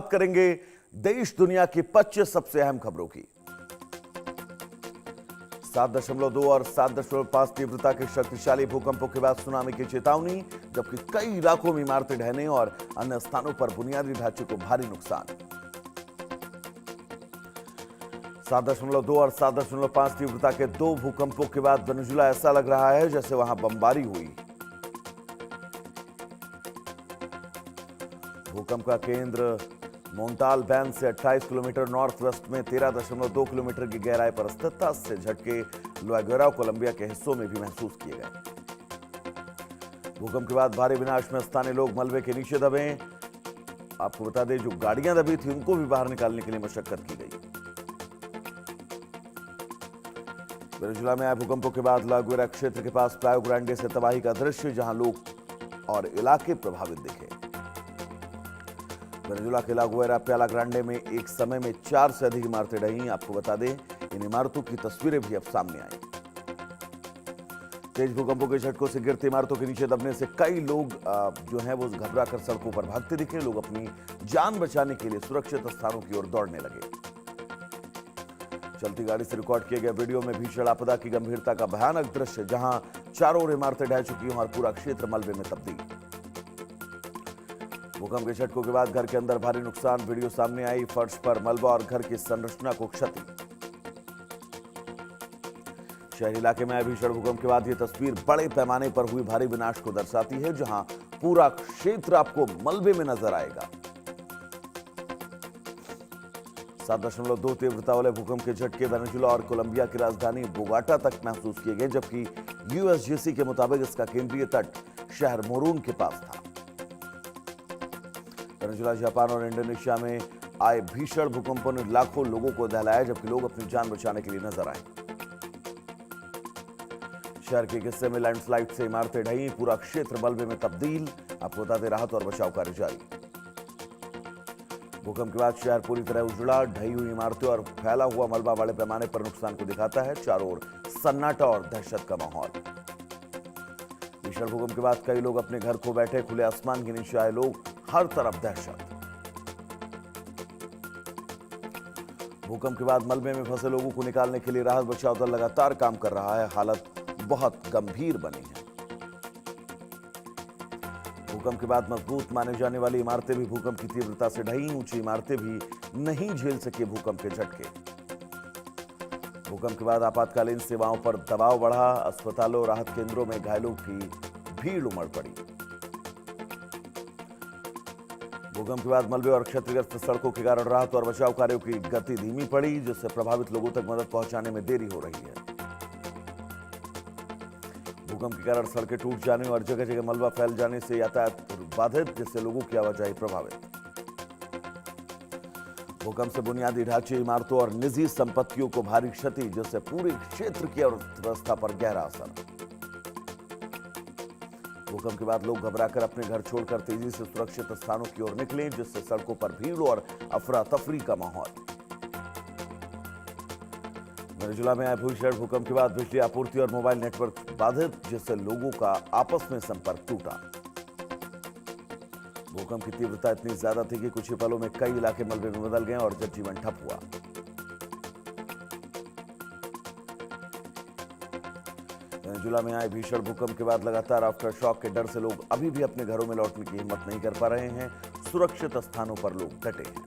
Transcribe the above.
बात करेंगे देश दुनिया की 25 सबसे अहम खबरों की। 7.2 और 7.5 तीव्रता के शक्तिशाली भूकंपों के बाद सुनामी की चेतावनी, जबकि कई इलाकों में इमारतें ढहने और अन्य स्थानों पर बुनियादी ढांचे को भारी नुकसान। 7.2 और 7.5 तीव्रता के दो भूकंपों के बाद वेनेजुएला ऐसा लग रहा है जैसे वहां बमबारी हुई। भूकंप का केंद्र मोंटालबैन से 28 किलोमीटर नॉर्थ वेस्ट में 13.2 किलोमीटर की गहराई पर स्थित था। इससे झटके लुआगोरा कोलंबिया के हिस्सों में भी महसूस किए गए। भूकंप के बाद भारी विनाश में स्थानीय लोग मलबे के नीचे दबे। आपको बता दें, जो गाड़ियां दबी थी उनको भी बाहर निकालने के लिए मशक्कत की गई। वेनेजुएला में आए भूकंपों के बाद लुआगोरा क्षेत्र के पास प्लायो ग्रांडे से तबाही का दृश्य, जहां लोग और इलाके प्रभावित दिखे। वेनेजुएला के लागुएरा प्याला ग्रांडे में एक समय में 4 से अधिक इमारतें ढही। आपको बता दें, इन इमारतों की तस्वीरें भी अब सामने आई। तेज भूकंपों के झटकों से गिरती इमारतों के नीचे दबने से कई लोग जो हैं वो घबराकर सड़कों पर भागते दिखे। लोग अपनी जान बचाने के लिए सुरक्षित स्थानों की ओर दौड़ने लगे। चलती गाड़ी से रिकॉर्ड किए गए वीडियो में भीषण आपदा की गंभीरता का भयानक दृश्य, जहां चारों ओर इमारतें ढह चुकी हैं और पूरा क्षेत्र मलबे में तब्दील। भूकंप के झटकों के बाद घर के अंदर भारी नुकसान वीडियो सामने आई। फर्श पर मलबा और घर की संरचना को क्षति। शहरी इलाके में आए भीषण भूकंप के बाद यह तस्वीर बड़े पैमाने पर हुई भारी विनाश को दर्शाती है, जहां पूरा क्षेत्र आपको मलबे में नजर आएगा। 7.2 तीव्रता वाले भूकंप के झटके वेनेजुएला और कोलंबिया की राजधानी बोगोटा तक महसूस किए गए, जबकि यूएसजीसी के मुताबिक इसका केंद्रीय तट शहर मोरून के पास था। वेनेजुएला, जापान और इंडोनेशिया में आए भीषण भूकंपों ने लाखों लोगों को दहलाया, जबकि लोग अपनी जान बचाने के लिए नजर आए। शहर के हिस्से में लैंडस्लाइड से इमारतें ढही, पूरा क्षेत्र मलबे में तब्दील। आपको बता दें, राहत और बचाव कार्य जारी। भूकंप के बाद शहर पूरी तरह उजड़ा। ढही हुई इमारतें और फैला हुआ मलबा बड़े पैमाने पर नुकसान को दिखाता है। चारों ओर सन्नाटा और दहशत का माहौल। भीषण भूकंप के बाद कई लोग अपने घर खो बैठे। खुले आसमान के नीचे आए लोग, हर तरफ दहशत। भूकंप के बाद मलबे में फंसे लोगों को निकालने के लिए राहत बचाव दल लगातार काम कर रहा है। हालत बहुत गंभीर बनी है। भूकंप के बाद मजबूत माने जाने वाली इमारतें भी भूकंप की तीव्रता से ढही। ऊंची इमारतें भी नहीं झेल सके भूकंप के झटके। भूकंप के बाद आपातकालीन सेवाओं पर दबाव बढ़ा। अस्पतालों, राहत केंद्रों में घायलों की भीड़ उमड़ पड़ी। भूकंप के बाद मलबे और क्षतिग्रस्त सड़कों के कारण राहत और बचाव कार्यों की गति धीमी पड़ी, जिससे प्रभावित लोगों तक मदद पहुंचाने में देरी हो रही है। भूकंप के कारण सड़कें टूट जाने और जगह जगह मलबा फैल जाने से यातायात बाधित, जिससे लोगों की आवाजाही प्रभावित। भूकंप से बुनियादी ढांचे, इमारतों और निजी संपत्तियों को भारी क्षति, जिससे पूरे क्षेत्र की अर्थव्यवस्था पर गहरा असर। भूकंप के बाद लोग घबराकर अपने घर छोड़कर तेजी से सुरक्षित स्थानों की ओर निकले, जिससे सड़कों पर भीड़ और अफरा तफरी का माहौल। वेनेजुएला में आए भीषण भूकंप के बाद बिजली आपूर्ति और मोबाइल नेटवर्क बाधित, जिससे लोगों का आपस में संपर्क टूटा। भूकंप की तीव्रता इतनी ज्यादा थी कि कुछ ही पलों में कई इलाके मलबे में बदल गए और जनजीवन ठप हुआ। वेनेजुएला में आए भीषण भूकंप के बाद लगातार आफ्टर शॉक के डर से लोग अभी भी अपने घरों में लौटने की हिम्मत नहीं कर पा रहे हैं। सुरक्षित स्थानों पर लोग डटे हैं।